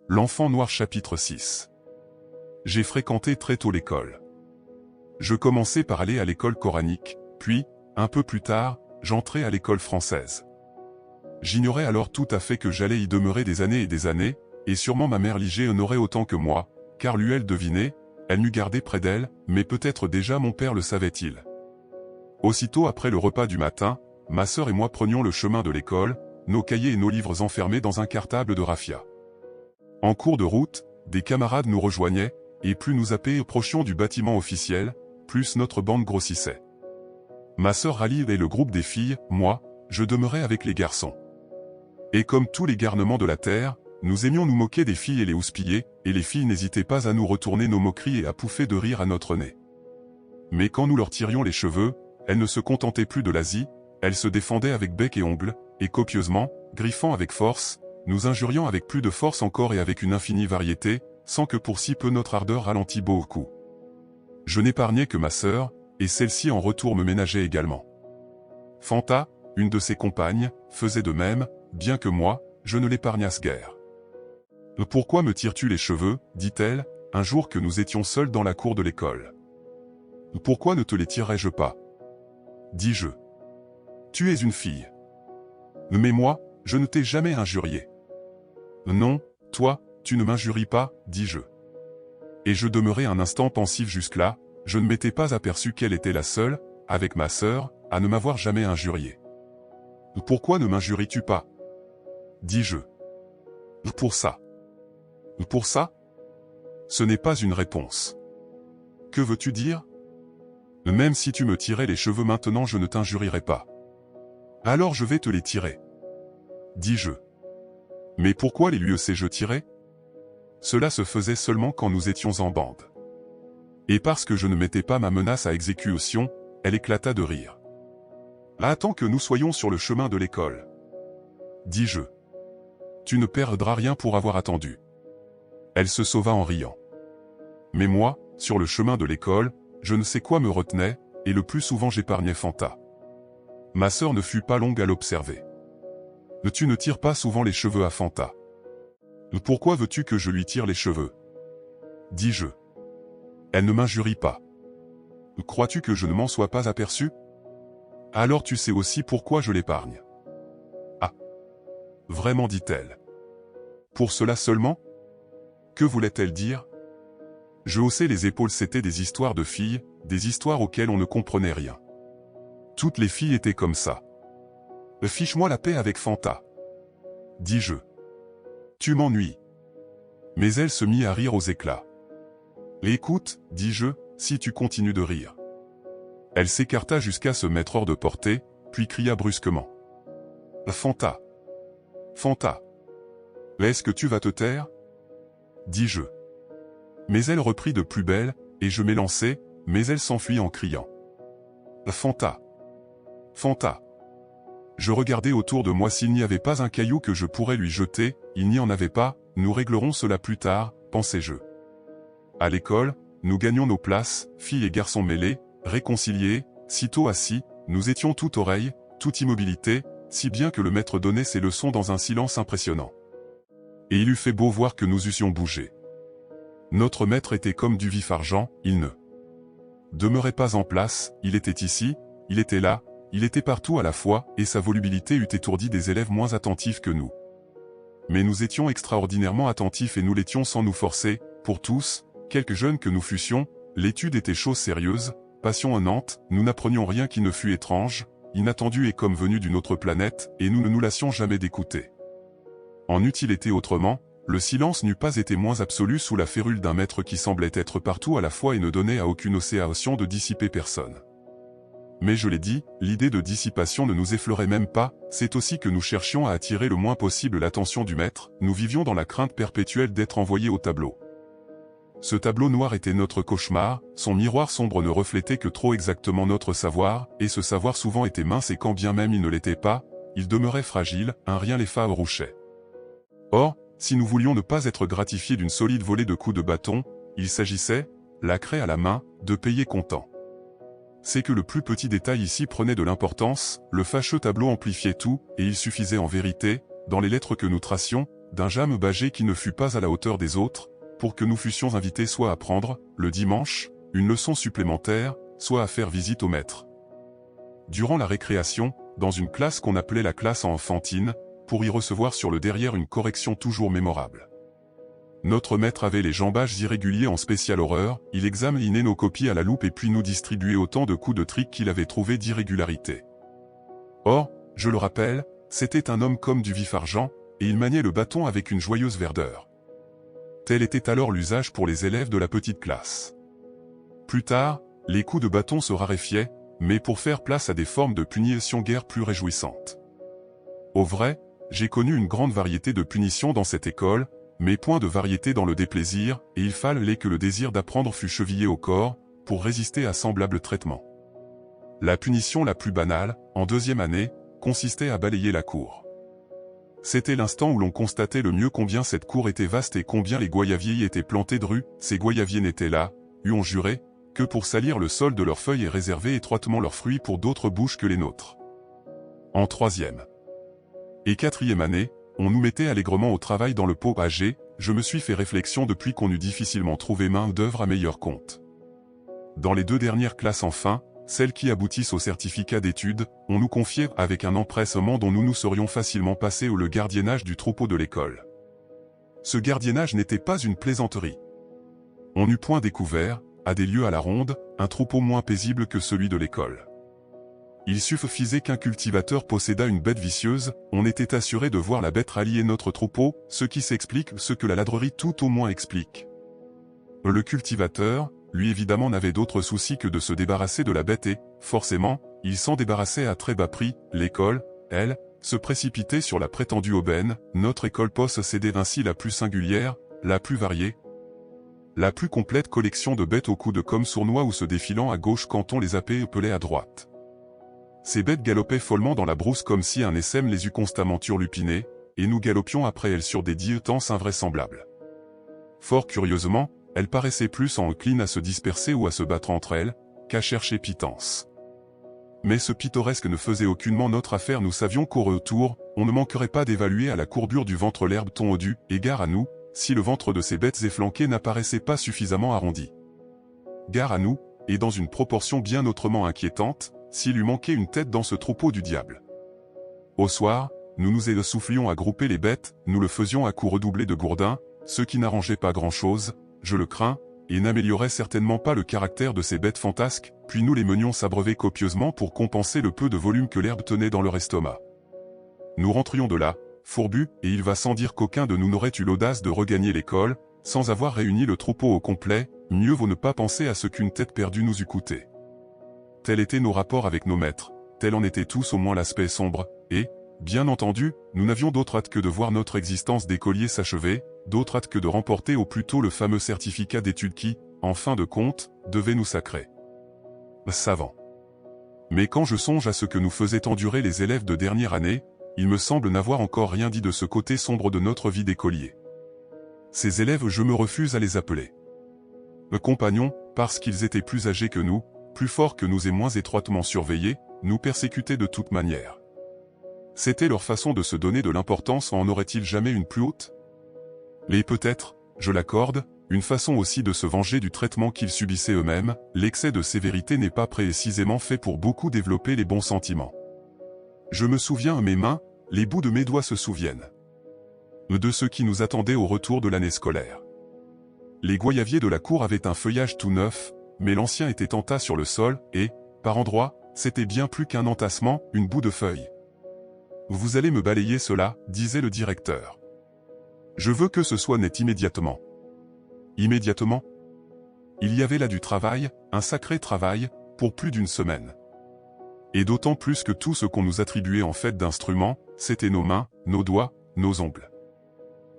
L'enfant noir chapitre 6. J'ai fréquenté très tôt l'école. Je commençais par aller à l'école coranique, puis, un peu plus tard, j'entrais à l'école française. J'ignorais alors tout à fait que j'allais y demeurer des années, et sûrement ma mère Ligée en aurait autant que moi, car lui elle devinait, elle m'eût gardé près d'elle, mais peut-être déjà mon père le savait-il. Aussitôt après le repas du matin, ma sœur et moi prenions le chemin de l'école, nos cahiers et nos livres enfermés dans un cartable de raffia. En cours de route, des camarades nous rejoignaient, et plus nous approchions du bâtiment officiel, plus notre bande grossissait. Ma sœur ralliait le groupe des filles, moi, je demeurais avec les garçons. Et comme tous les garnements de la terre, nous aimions nous moquer des filles et les houspiller, et les filles n'hésitaient pas à nous retourner nos moqueries et à pouffer de rire à notre nez. Mais quand nous leur tirions les cheveux, elles ne se contentaient plus de l'Asie, elles se défendaient avec bec et ongles, et copieusement, griffant avec force, nous injuriant avec plus de force encore et avec une infinie variété, sans que pour si peu notre ardeur ralentît beaucoup. Je n'épargnais que ma sœur, et celle-ci en retour me ménageait également. Fanta, une de ses compagnes, faisait de même, bien que moi, je ne l'épargnasse guère. « Pourquoi me tires-tu les cheveux » dit-elle, un jour que nous étions seuls dans la cour de l'école. « Pourquoi ne te les tirerais-je pas » dis-je. « Tu es une fille. » Mais moi, je ne t'ai jamais injurié. « Non, toi, tu ne m'injuries pas, dis-je. » Et je demeurai un instant pensif jusque-là, je ne m'étais pas aperçu qu'elle était la seule, avec ma sœur, à ne m'avoir jamais injurié. « Pourquoi ne m'injuries-tu pas » dis-je. « Pour ça. » « Pour ça » Ce n'est pas une réponse. Que veux-tu dire ? Même si tu me tirais les cheveux maintenant je ne t'injurierais pas. Alors je vais te les tirer. Dis-je. Mais pourquoi les lui sais-je tirer ? Cela se faisait seulement quand nous étions en bande. Et parce que je ne mettais pas ma menace à exécution, elle éclata de rire. Attends que nous soyons sur le chemin de l'école. Dis-je. Tu ne perdras rien pour avoir attendu. Elle se sauva en riant. Mais moi, sur le chemin de l'école, je ne sais quoi me retenait, et le plus souvent j'épargnais Fanta. Ma sœur ne fut pas longue à l'observer. Tu ne tires pas souvent les cheveux à Fanta. Pourquoi veux-tu que je lui tire les cheveux ? Dis-je. Elle ne m'injurie pas. Crois-tu que je ne m'en sois pas aperçu ? Alors tu sais aussi pourquoi je l'épargne. Ah. Vraiment, dit-elle. Pour cela seulement ? Que voulait-elle dire ? Je haussai les épaules, c'étaient des histoires de filles, des histoires auxquelles on ne comprenait rien. Toutes les filles étaient comme ça. Fiche-moi la paix avec Fanta. Dis-je. Tu m'ennuies. Mais elle se mit à rire aux éclats. Écoute, dis-je, si tu continues de rire. Elle s'écarta jusqu'à se mettre hors de portée, puis cria brusquement. Fanta. Fanta. Est-ce que tu vas te taire ? Dis-je. Mais elle reprit de plus belle, et je m'élançai, mais elle s'enfuit en criant. Fanta. Fanta. Je regardais autour de moi s'il n'y avait pas un caillou que je pourrais lui jeter, il n'y en avait pas, nous réglerons cela plus tard, pensais-je. À l'école, nous gagnions nos places, filles et garçons mêlés, réconciliés, sitôt assis, nous étions tout oreilles, toute immobilité, si bien que le maître donnait ses leçons dans un silence impressionnant. Et il eût fait beau voir que nous eussions bougé. Notre maître était comme du vif argent, il ne demeurait pas en place, il était ici, il était là, il était partout à la fois, et sa volubilité eût étourdi des élèves moins attentifs que nous. Mais nous étions extraordinairement attentifs et nous l'étions sans nous forcer, pour tous, quelques jeunes que nous fussions, l'étude était chose sérieuse, passionnante, nous n'apprenions rien qui ne fût étrange, inattendu et comme venu d'une autre planète, et nous ne nous lassions jamais d'écouter. En eût-il été autrement, le silence n'eût pas été moins absolu sous la férule d'un maître qui semblait être partout à la fois et ne donnait à aucune océation de dissiper personne. Mais je l'ai dit, l'idée de dissipation ne nous effleurait même pas, c'est aussi que nous cherchions à attirer le moins possible l'attention du maître, nous vivions dans la crainte perpétuelle d'être envoyés au tableau. Ce tableau noir était notre cauchemar, son miroir sombre ne reflétait que trop exactement notre savoir, et ce savoir souvent était mince et quand bien même il ne l'était pas, il demeurait fragile, un rien l'effarouchait. Or, si nous voulions ne pas être gratifiés d'une solide volée de coups de bâton, il s'agissait, la craie à la main, de payer comptant. C'est que le plus petit détail ici prenait de l'importance, le fâcheux tableau amplifiait tout, et il suffisait en vérité, dans les lettres que nous tracions, d'un James Bagé qui ne fut pas à la hauteur des autres, pour que nous fussions invités soit à prendre, le dimanche, une leçon supplémentaire, soit à faire visite au maître. Durant la récréation, dans une classe qu'on appelait la classe enfantine, pour y recevoir sur le derrière une correction toujours mémorable. Notre maître avait les jambages irréguliers en spéciale horreur, il examinait nos copies à la loupe et puis nous distribuait autant de coups de trick qu'il avait trouvé d'irrégularité. Or, je le rappelle, c'était un homme comme du vif argent, et il maniait le bâton avec une joyeuse verdeur. Tel était alors l'usage pour les élèves de la petite classe. Plus tard, les coups de bâton se raréfiaient, mais pour faire place à des formes de punition guère plus réjouissantes. Au vrai, j'ai connu une grande variété de punitions dans cette école, mais point de variété dans le déplaisir, et il fallait que le désir d'apprendre fût chevillé au corps, pour résister à semblable traitement. La punition la plus banale, en deuxième année, consistait à balayer la cour. C'était l'instant où l'on constatait le mieux combien cette cour était vaste et combien les goyaviers y étaient plantés de rue. Ces goyaviers n'étaient là, on jurait, que pour salir le sol de leurs feuilles et réserver étroitement leurs fruits pour d'autres bouches que les nôtres. En troisième et quatrième année, on nous mettait allègrement au travail dans le pot âgé. Je me suis fait réflexion depuis qu'on eût difficilement trouvé main d'œuvre à meilleur compte. Dans les 2 dernières classes enfin, celles qui aboutissent au certificat d'études, on nous confiait avec un empressement dont nous serions facilement passés le gardiennage du troupeau de l'école. Ce gardiennage n'était pas une plaisanterie. On n'eut point découvert, à des lieues à la ronde, un troupeau moins paisible que celui de l'école. Il suffisait qu'un cultivateur possédât une bête vicieuse, on était assuré de voir la bête rallier notre troupeau, ce qui s'explique, ce que la ladrerie tout au moins explique. Le cultivateur, lui évidemment n'avait d'autre souci que de se débarrasser de la bête et, forcément, il s'en débarrassait à très bas prix. L'école, elle, se précipitait sur la prétendue aubaine. Notre école possédait ainsi la plus singulière, la plus variée, la plus complète collection de bêtes au cou de comme sournois ou se défilant à gauche quand on les appelait à droite. Ces bêtes galopaient follement dans la brousse comme si un essaim les eût constamment turlupinées, et nous galopions après elles sur des distances invraisemblables. Fort curieusement, elles paraissaient plus enclines à se disperser ou à se battre entre elles, qu'à chercher pitance. Mais ce pittoresque ne faisait aucunement notre affaire. Nous savions qu'au retour, on ne manquerait pas d'évaluer à la courbure du ventre l'herbe tondue, et gare à nous, si le ventre de ces bêtes efflanquées n'apparaissait pas suffisamment arrondi. Gare à nous, et dans une proportion bien autrement inquiétante, s'il eût manqué une tête dans ce troupeau du diable. Au soir, nous nous essoufflions à grouper les bêtes, nous le faisions à coups redoublés de gourdin, ce qui n'arrangeait pas grand-chose, je le crains, et n'améliorait certainement pas le caractère de ces bêtes fantasques, puis nous les menions s'abreuver copieusement pour compenser le peu de volume que l'herbe tenait dans leur estomac. Nous rentrions de là, fourbus, et il va sans dire qu'aucun de nous n'aurait eu l'audace de regagner l'école, sans avoir réuni le troupeau au complet. Mieux vaut ne pas penser à ce qu'une tête perdue nous eût coûté. Tels étaient nos rapports avec nos maîtres, tel en était tous au moins l'aspect sombre, et, bien entendu, nous n'avions d'autre hâte que de voir notre existence d'écolier s'achever, d'autre hâte que de remporter au plus tôt le fameux certificat d'études qui, en fin de compte, devait nous sacrer savants. Mais quand je songe à ce que nous faisaient endurer les élèves de dernière année, il me semble n'avoir encore rien dit de ce côté sombre de notre vie d'écolier. Ces élèves, je me refuse à les appeler compagnons, parce qu'ils étaient plus âgés que nous, plus forts que nous et moins étroitement surveillés, nous persécutaient de toute manière. C'était leur façon de se donner de l'importance. En aurait-il jamais une plus haute? Mais peut-être, je l'accorde, une façon aussi de se venger du traitement qu'ils subissaient eux-mêmes. L'excès de sévérité n'est pas précisément fait pour beaucoup développer les bons sentiments. Je me souviens à mes mains, les bouts de mes doigts se souviennent de ce qui nous attendait au retour de l'année scolaire. Les goyaviers de la cour avaient un feuillage tout neuf, mais l'ancien était en tas sur le sol, et, par endroits, c'était bien plus qu'un entassement, une boue de feuilles. « Vous allez me balayer cela, disait le directeur. Je veux que ce soit net immédiatement. » Immédiatement? Il y avait là du travail, un sacré travail, pour plus d'une semaine. Et d'autant plus que tout ce qu'on nous attribuait en fait d'instruments, c'était nos mains, nos doigts, nos ongles.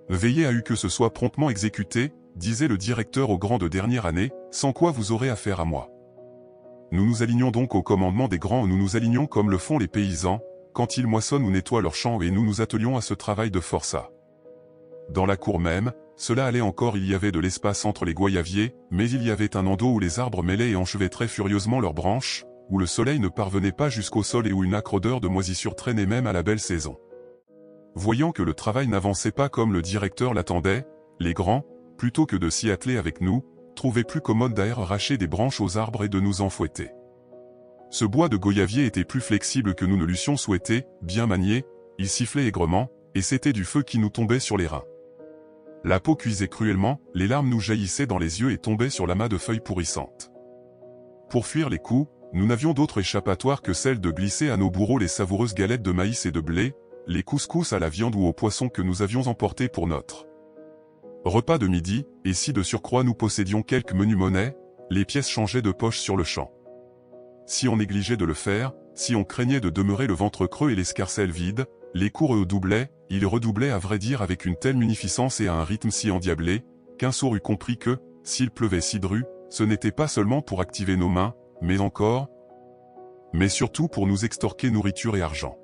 Veillez à que ce soit promptement exécuté, disait le directeur au grand de dernière année, sans quoi vous aurez affaire à moi. Nous nous alignions donc au commandement des grands, nous nous alignions comme le font les paysans, quand ils moissonnent ou nettoient leurs champs, et nous nous attelions à ce travail de forçat. Dans la cour même, cela allait encore, il y avait de l'espace entre les goyaviers, mais il y avait un endos où les arbres mêlaient et enchevêtraient furieusement leurs branches, où le soleil ne parvenait pas jusqu'au sol et où une âcre odeur de moisissure traînait même à la belle saison. voyant que le travail n'avançait pas comme le directeur l'attendait, les grands, plutôt que de s'y atteler avec nous, trouvaient plus commode d'arracher des branches aux arbres et de nous en fouetter. Ce bois de goyavier était plus flexible que nous ne l'eussions souhaité, bien manié, il sifflait aigrement, et c'était du feu qui nous tombait sur les reins. La peau cuisait cruellement, les larmes nous jaillissaient dans les yeux et tombaient sur l'amas de feuilles pourrissantes. Pour fuir les coups, nous n'avions d'autre échappatoire que celle de glisser à nos bourreaux les savoureuses galettes de maïs et de blé, les couscous à la viande ou au poisson que nous avions emportés pour notre repas de midi, et si de surcroît nous possédions quelques menus monnaies, les pièces changeaient de poche sur le champ. Si on négligeait de le faire, si on craignait de demeurer le ventre creux et l'escarcelle vide, les coups redoublaient, ils redoublaient à vrai dire avec une telle munificence et à un rythme si endiablé, qu'un sourd eût compris que, s'il pleuvait si dru, ce n'était pas seulement pour activer nos mains, mais surtout pour nous extorquer nourriture et argent.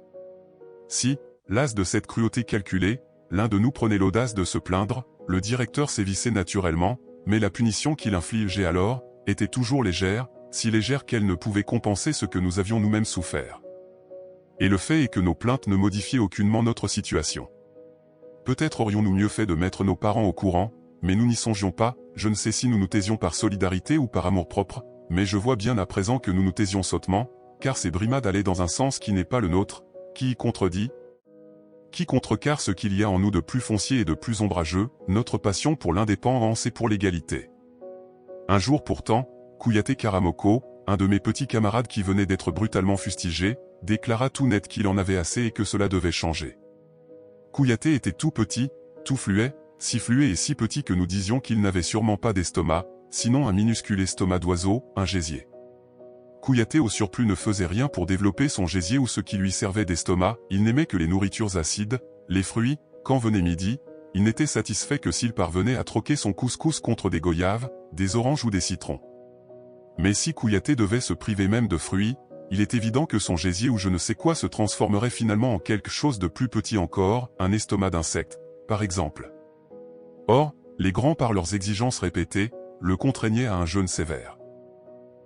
Si, las de cette cruauté calculée, l'un de nous prenait l'audace de se plaindre, le directeur sévissait naturellement, mais la punition qu'il infligeait alors, était toujours légère, si légère qu'elle ne pouvait compenser ce que nous avions nous-mêmes souffert. Et le fait est que nos plaintes ne modifiaient aucunement notre situation. Peut-être aurions-nous mieux fait de mettre nos parents au courant, mais nous n'y songions pas, je ne sais si nous nous taisions par solidarité ou par amour-propre, mais je vois bien à présent que nous nous taisions sottement, car ces brimades allaient dans un sens qui n'est pas le nôtre, qui y contredit, qui contrecarre ce qu'il y a en nous de plus foncier et de plus ombrageux, notre passion pour l'indépendance et pour l'égalité. Un jour pourtant, Kouyaté Karamoko, un de mes petits camarades qui venait d'être brutalement fustigé, déclara tout net qu'il en avait assez et que cela devait changer. Kouyaté était tout petit, tout fluet, si fluet et si petit que nous disions qu'il n'avait sûrement pas d'estomac, sinon un minuscule estomac d'oiseau, un gésier. Kouyaté au surplus ne faisait rien pour développer son gésier ou ce qui lui servait d'estomac, il n'aimait que les nourritures acides, les fruits, quand venait midi, il n'était satisfait que s'il parvenait à troquer son couscous contre des goyaves, des oranges ou des citrons. Mais si Kouyaté devait se priver même de fruits, il est évident que son gésier ou je ne sais quoi se transformerait finalement en quelque chose de plus petit encore, un estomac d'insecte, par exemple. Or, les grands par leurs exigences répétées, le contraignaient à un jeûne sévère.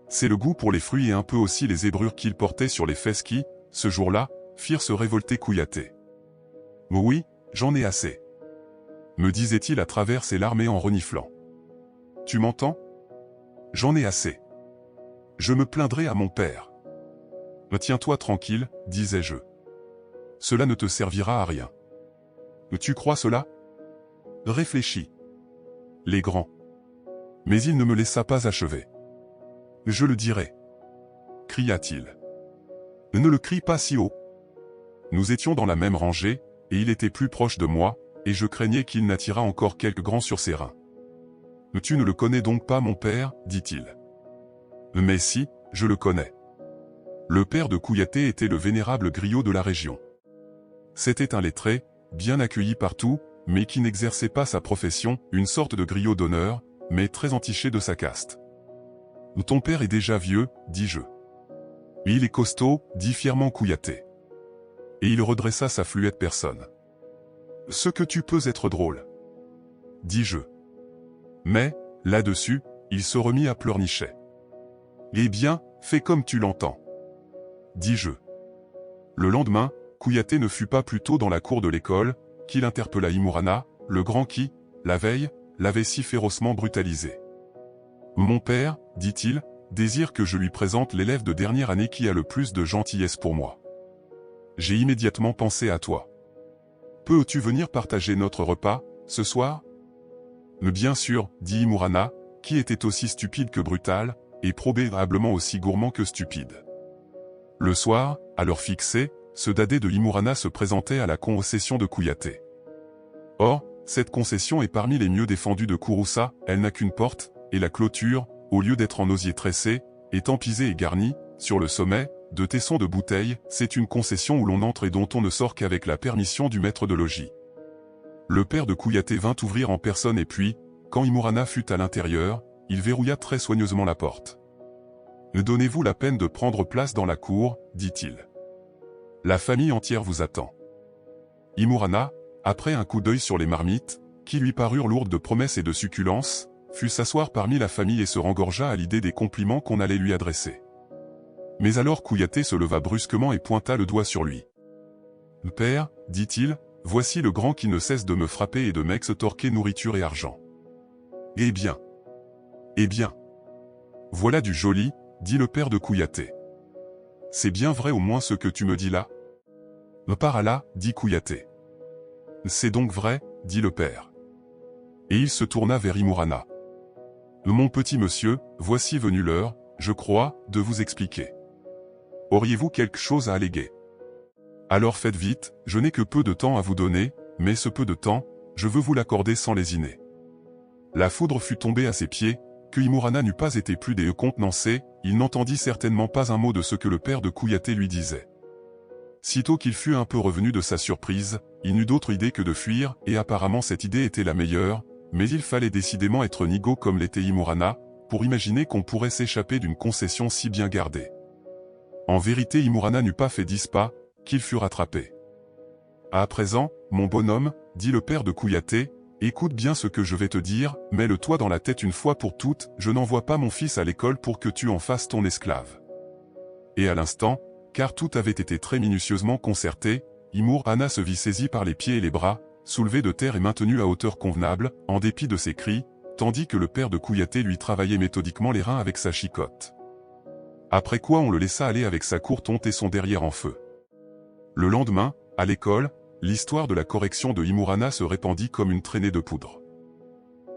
C'est le goût pour les fruits et un peu aussi les ébrures qu'il portait sur les fesses qui, ce jour-là, firent se révolter Kouyaté. « Oui, j'en ai assez. » me disait-il à travers ses larmes et en reniflant. « Tu m'entends ? J'en ai assez. Je me plaindrai à mon père. »« Tiens-toi tranquille, disais-je. Cela ne te servira à rien. » « Tu crois cela ? Réfléchis. » Les grands. Mais il ne me laissa pas achever. « Je le dirai. » cria-t-il. « Ne le crie pas si haut. » Nous étions dans la même rangée, et il était plus proche de moi, et je craignais qu'il n'attirât encore quelques grands sur ses reins. « Tu ne le connais donc pas, mon père, dit-il. »« Mais si, je le connais. » Le père de Kouyaté était le vénérable griot de la région. C'était un lettré, bien accueilli partout, mais qui n'exerçait pas sa profession, une sorte de griot d'honneur, mais très entiché de sa caste. « Ton père est déjà vieux, dis-je. »« Il est costaud, dit fièrement Kouyaté. » Et il redressa sa fluette personne. « Ce que tu peux être drôle. » dis-je. Mais, là-dessus, il se remit à pleurnicher. « Eh bien, fais comme tu l'entends. » dis-je. Le lendemain, Kouyaté ne fut pas plus tôt dans la cour de l'école, qu'il interpella Imurana, le grand qui, la veille, l'avait si férocement brutalisé. « Mon père, dit-il, désire que je lui présente l'élève de dernière année qui a le plus de gentillesse pour moi. J'ai immédiatement pensé à toi. Peux-tu venir partager notre repas, ce soir ? » Bien sûr, dit Imurana, qui était aussi stupide que brutal, et probablement aussi gourmand que stupide. Le soir, à l'heure fixée, ce dadais de Imurana se présentait à la concession de Kouyaté. Or, cette concession est parmi les mieux défendues de Kouroussa, elle n'a qu'une porte, et la clôture, au lieu d'être en osier tressé, est emplisée et garnie, sur le sommet, de tessons de bouteilles, c'est une concession où l'on entre et dont on ne sort qu'avec la permission du maître de logis. Le père de Kouyaté vint ouvrir en personne et puis, quand Imurana fut à l'intérieur, il verrouilla très soigneusement la porte. « Donnez-vous la peine de prendre place dans la cour, dit-il. La famille entière vous attend. » Imurana, après un coup d'œil sur les marmites, qui lui parurent lourdes de promesses et de succulences, fut s'asseoir parmi la famille et se rengorgea à l'idée des compliments qu'on allait lui adresser. Mais alors Kouyaté se leva brusquement et pointa le doigt sur lui. « Père, dit-il, voici le grand qui ne cesse de me frapper et de m'extorquer nourriture et argent. Eh bien. Eh bien. Voilà du joli, dit le père de Kouyaté. C'est bien vrai au moins ce que tu me dis là? Par Allah, dit Kouyaté. C'est donc vrai, dit le père. Et il se tourna vers Imurana. Mon petit monsieur, voici venue l'heure, je crois, de vous expliquer. Auriez-vous quelque chose à alléguer? Alors faites vite, je n'ai que peu de temps à vous donner, mais ce peu de temps, je veux vous l'accorder sans lésiner. La foudre fut tombée à ses pieds, que Imurana n'eût pas été plus des contenancé, il n'entendit certainement pas un mot de ce que le père de Kouyaté lui disait. Sitôt qu'il fut un peu revenu de sa surprise, il n'eut d'autre idée que de fuir, et apparemment cette idée était la meilleure, mais il fallait décidément être nigo comme l'était Imurana, pour imaginer qu'on pourrait s'échapper d'une concession si bien gardée. En vérité Imurana n'eut pas fait 10 pas, qu'il fut rattrapé. À présent, mon bonhomme, dit le père de Kouyaté, écoute bien ce que je vais te dire, mets-le-toi dans la tête une fois pour toutes, je n'envoie pas mon fils à l'école pour que tu en fasses ton esclave. Et à l'instant, car tout avait été très minutieusement concerté, Imurana se vit saisi par les pieds et les bras, soulevé de terre et maintenu à hauteur convenable, en dépit de ses cris, tandis que le père de Kouyaté lui travaillait méthodiquement les reins avec sa chicotte. Après quoi on le laissa aller avec sa courte honte et son derrière en feu. Le lendemain, à l'école, l'histoire de la correction de Imurana se répandit comme une traînée de poudre.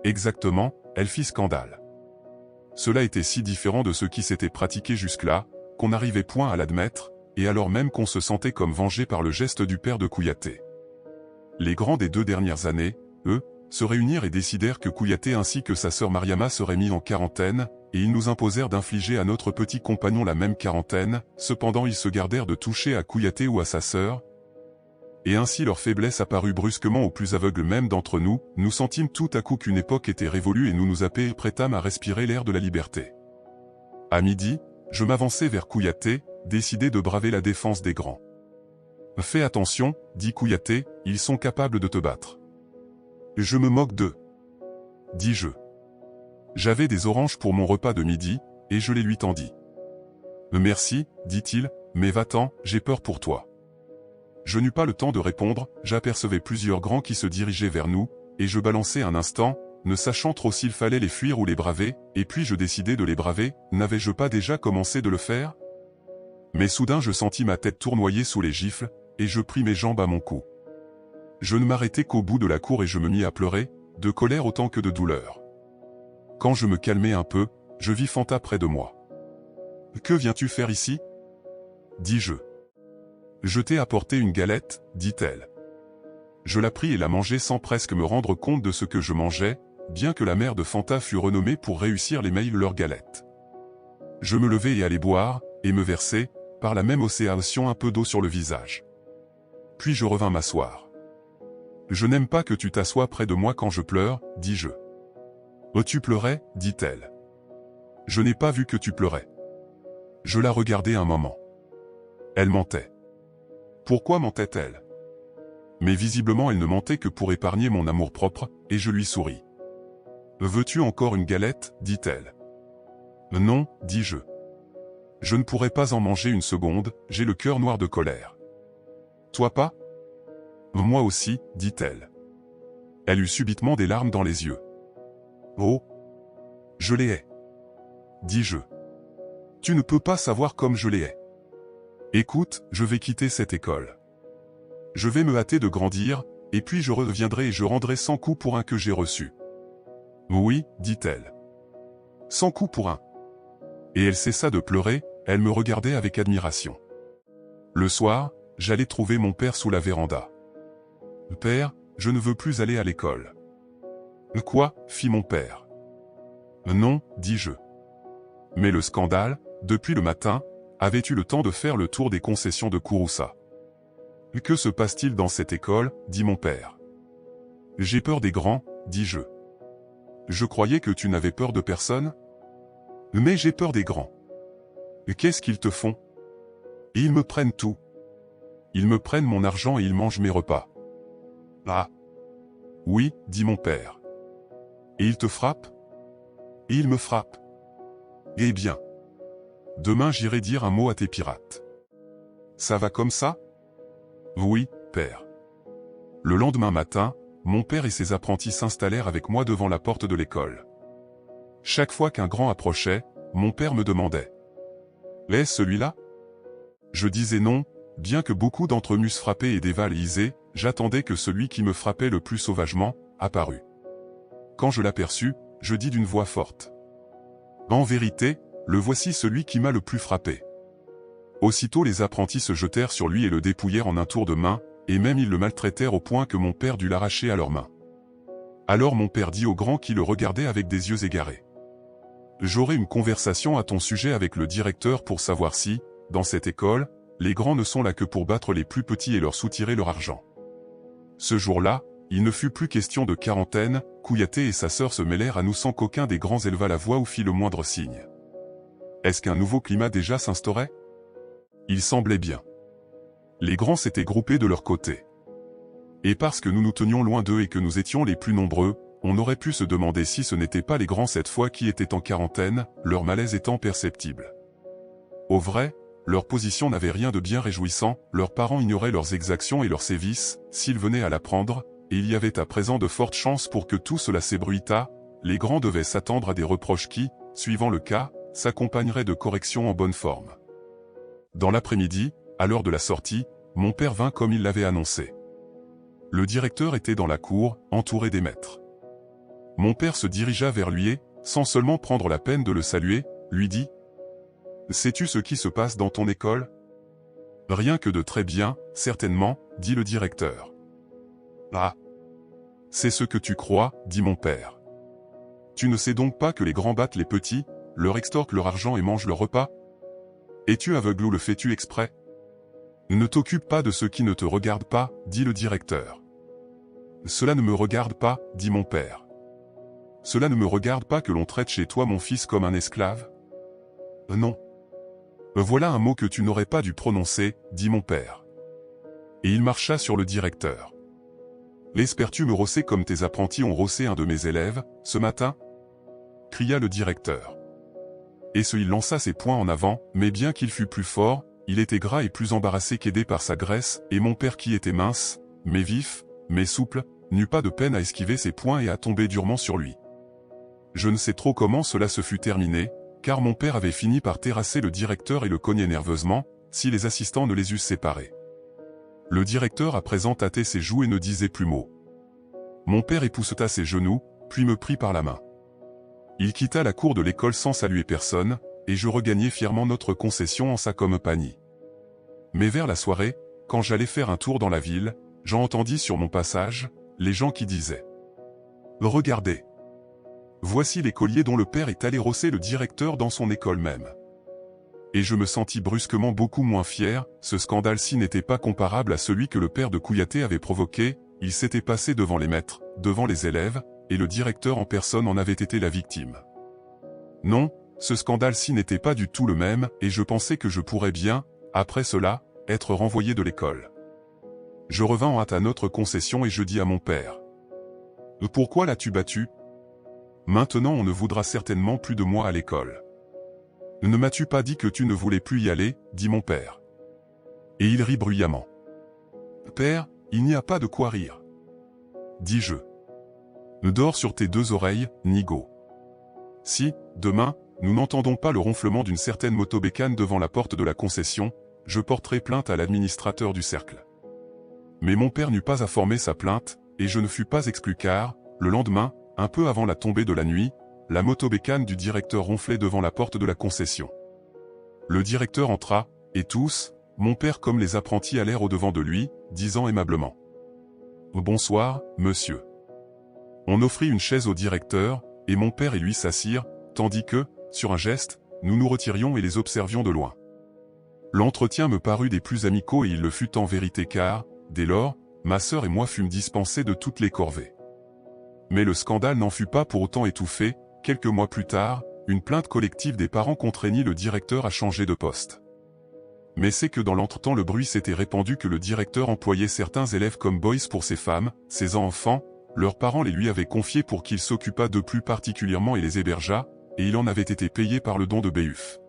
Exactement, elle fit scandale. Cela était si différent de ce qui s'était pratiqué jusque-là, qu'on n'arrivait point à l'admettre, et alors même qu'on se sentait comme vengé par le geste du père de Kouyaté. Les grands des 2 dernières années, eux, se réunirent et décidèrent que Kouyaté ainsi que sa sœur Mariama seraient mis en quarantaine, et ils nous imposèrent d'infliger à notre petit compagnon la même quarantaine, cependant ils se gardèrent de toucher à Kouyaté ou à sa sœur, et ainsi leur faiblesse apparut brusquement aux plus aveugles même d'entre nous, nous sentîmes tout à coup qu'une époque était révolue et nous nous apprêtâmes à respirer l'air de la liberté. À midi, je m'avançai vers Kouyaté, décidé de braver la défense des grands. Fais attention, dit Kouyaté, ils sont capables de te battre. Je me moque d'eux, dis-je. J'avais des oranges pour mon repas de midi, et je les lui tendis. Merci, dit-il, mais va-t'en, j'ai peur pour toi. Je n'eus pas le temps de répondre, j'apercevais plusieurs grands qui se dirigeaient vers nous, et je balançai un instant, ne sachant trop s'il fallait les fuir ou les braver, et puis je décidai de les braver, n'avais-je pas déjà commencé de le faire? Mais soudain je sentis ma tête tournoyer sous les gifles, et je pris mes jambes à mon cou. Je ne m'arrêtai qu'au bout de la cour et je me mis à pleurer, de colère autant que de douleur. Quand je me calmai un peu, je vis Fanta près de moi. « Que viens-tu faire ici ?» dis-je. « Je t'ai apporté une galette, dit-elle. Je la pris et la mangeai sans presque me rendre compte de ce que je mangeais, bien que la mère de Fanta fût renommée pour réussir les meilleures leurs galettes. Je me levai et allai boire, et me verser, par la même océation un peu d'eau sur le visage. Puis je revins m'asseoir. « Je n'aime pas que tu t'assoies près de moi quand je pleure, dis-je. »« Oh, tu pleurais, dit-elle. »« Je n'ai pas vu que tu pleurais. » Je la regardai un moment. Elle mentait. Pourquoi mentait-elle? Mais visiblement elle ne mentait que pour épargner mon amour-propre, et je lui souris. « Veux-tu encore une galette, dit-elle. »« Non, dis-je. Je ne pourrais pas en manger une seconde, j'ai le cœur noir de colère. »« Toi pas? »« Moi aussi, dit-elle. » Elle eut subitement des larmes dans les yeux. « Oh! Je les hais. » dis-je. « Tu ne peux pas savoir comme je les hais. Écoute, je vais quitter cette école. Je vais me hâter de grandir, et puis je reviendrai et je rendrai 100 coups pour un que j'ai reçu. »« Oui, dit-elle. 100 coups pour un. » Et elle cessa de pleurer, elle me regardait avec admiration. Le soir, j'allai trouver mon père sous la véranda. « Père, je ne veux plus aller à l'école. »« Quoi ?» fit mon père. « Non, dis-je. »« Mais le scandale, depuis le matin, avais-tu le temps de faire le tour des concessions de Kouroussa? »« Que se passe-t-il dans cette école ?» dit mon père. « J'ai peur des grands, dis-je. »« Je croyais que tu n'avais peur de personne ? » ?»« Mais j'ai peur des grands. »« Qu'est-ce qu'ils te font ? » ?»« Ils me prennent tout. Ils me prennent mon argent et ils mangent mes repas. »« Ah !»« Oui, dit mon père. »« Et ils te frappent ? » ?»« Et ils me frappent. »« Eh bien. Demain j'irai dire un mot à tes pirates. »« Ça va comme ça ? » »« Oui, père. » Le lendemain matin, mon père et ses apprentis s'installèrent avec moi devant la porte de l'école. Chaque fois qu'un grand approchait, mon père me demandait « Est-ce celui-là » Je disais non, bien que beaucoup d'entre eux m'eussent frappé et dévalisé, j'attendais que celui qui me frappait le plus sauvagement apparût. Quand je l'aperçus, je dis d'une voix forte « En vérité, le voici celui qui m'a le plus frappé. » Aussitôt les apprentis se jetèrent sur lui et le dépouillèrent en un tour de main, et même ils le maltraitèrent au point que mon père dut l'arracher à leurs mains. Alors mon père dit au grand qui le regardait avec des yeux égarés « J'aurai une conversation à ton sujet avec le directeur pour savoir si, dans cette école, les grands ne sont là que pour battre les plus petits et leur soutirer leur argent. » Ce jour-là, il ne fut plus question de quarantaine, Kouyaté et sa sœur se mêlèrent à nous sans qu'aucun des grands éleva la voix ou fit le moindre signe. Est-ce qu'un nouveau climat déjà s'instaurait? Il semblait bien. Les grands s'étaient groupés de leur côté. Et parce que nous nous tenions loin d'eux et que nous étions les plus nombreux, on aurait pu se demander si ce n'étaient pas les grands cette fois qui étaient en quarantaine, leur malaise étant perceptible. Au vrai, leur position n'avait rien de bien réjouissant, leurs parents ignoraient leurs exactions et leurs sévices, s'ils venaient à l'apprendre, et il y avait à présent de fortes chances pour que tout cela s'ébruitât, les grands devaient s'attendre à des reproches qui, suivant le cas, s'accompagneraient de corrections en bonne forme. Dans l'après-midi, à l'heure de la sortie, mon père vint comme il l'avait annoncé. Le directeur était dans la cour, entouré des maîtres. Mon père se dirigea vers lui et, sans seulement prendre la peine de le saluer, lui dit « Sais-tu ce qui se passe dans ton école ?»« Rien que de très bien, certainement, dit le directeur. »« Ah ! C'est ce que tu crois, dit mon père. Tu ne sais donc pas que les grands battent les petits, leur extorquent leur argent et mangent leur repas? Es-tu aveugle ou le fais-tu exprès? Ne t'occupe pas de ce qui ne te regarde pas, dit le directeur. Cela ne me regarde pas, dit mon père. Cela ne me regarde pas que l'on traite chez toi mon fils comme un esclave? Non. Voilà un mot que tu n'aurais pas dû prononcer, dit mon père. Et il marcha sur le directeur. L'espères-tu me rosser comme tes apprentis ont rossé un de mes élèves, ce matin? Cria le directeur. Et il lança ses poings en avant, mais bien qu'il fût plus fort, il était gras et plus embarrassé qu'aidé par sa graisse, et mon père qui était mince, mais vif, mais souple, n'eut pas de peine à esquiver ses poings et à tomber durement sur lui. Je ne sais trop comment cela se fut terminé, car mon père avait fini par terrasser le directeur et le cognait nerveusement, si les assistants ne les eussent séparés. Le directeur à présent tâtait ses joues et ne disait plus mot. Mon père épousseta ses genoux, puis me prit par la main. Il quitta la cour de l'école sans saluer personne, et je regagnai fièrement notre concession en sa compagnie. Mais vers la soirée, quand j'allais faire un tour dans la ville, j'entendis sur mon passage, les gens qui disaient « Regardez! Voici l'écolier dont le père est allé rosser le directeur dans son école même. » Et je me sentis brusquement beaucoup moins fier, ce scandale-ci n'était pas comparable à celui que le père de Kouyaté avait provoqué, il s'était passé devant les maîtres, devant les élèves, et le directeur en personne en avait été la victime. Non, ce scandale-ci n'était pas du tout le même, et je pensais que je pourrais bien, après cela, être renvoyé de l'école. Je revins en hâte à notre concession et je dis à mon père. « Pourquoi l'as-tu battu? Maintenant on ne voudra certainement plus de moi à l'école. » « Ne m'as-tu pas dit que tu ne voulais plus y aller, dit mon père. Et il rit bruyamment. « Père, il n'y a pas de quoi rire. » dis-je. « Dors sur tes deux oreilles, Nigo. Si, demain, nous n'entendons pas le ronflement d'une certaine motobécane devant la porte de la concession, je porterai plainte à l'administrateur du cercle. » Mais mon père n'eut pas à former sa plainte, et je ne fus pas exclu car, le lendemain, un peu avant la tombée de la nuit, la motobécane du directeur ronflait devant la porte de la concession. Le directeur entra, et tous, mon père comme les apprentis allèrent au-devant de lui, disant aimablement « Bonsoir, monsieur. » On offrit une chaise au directeur, et mon père et lui s'assirent, tandis que, sur un geste, nous nous retirions et les observions de loin. L'entretien me parut des plus amicaux et il le fut en vérité car, dès lors, ma sœur et moi fûmes dispensés de toutes les corvées. Mais le scandale n'en fut pas pour autant étouffé. Quelques mois plus tard, une plainte collective des parents contraignit le directeur à changer de poste. Mais c'est que dans l'entretemps le bruit s'était répandu que le directeur employait certains élèves comme boys pour ses femmes, ses enfants, leurs parents les lui avaient confiés pour qu'il s'occupât d'eux plus particulièrement et les hébergeât, et il en avait été payé par le don de Béuf.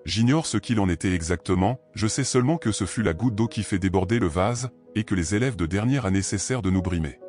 J'ignore ce qu'il en était exactement, je sais seulement que ce fut la goutte d'eau qui fait déborder le vase, et que les élèves de dernière année cessèrent de nous brimer.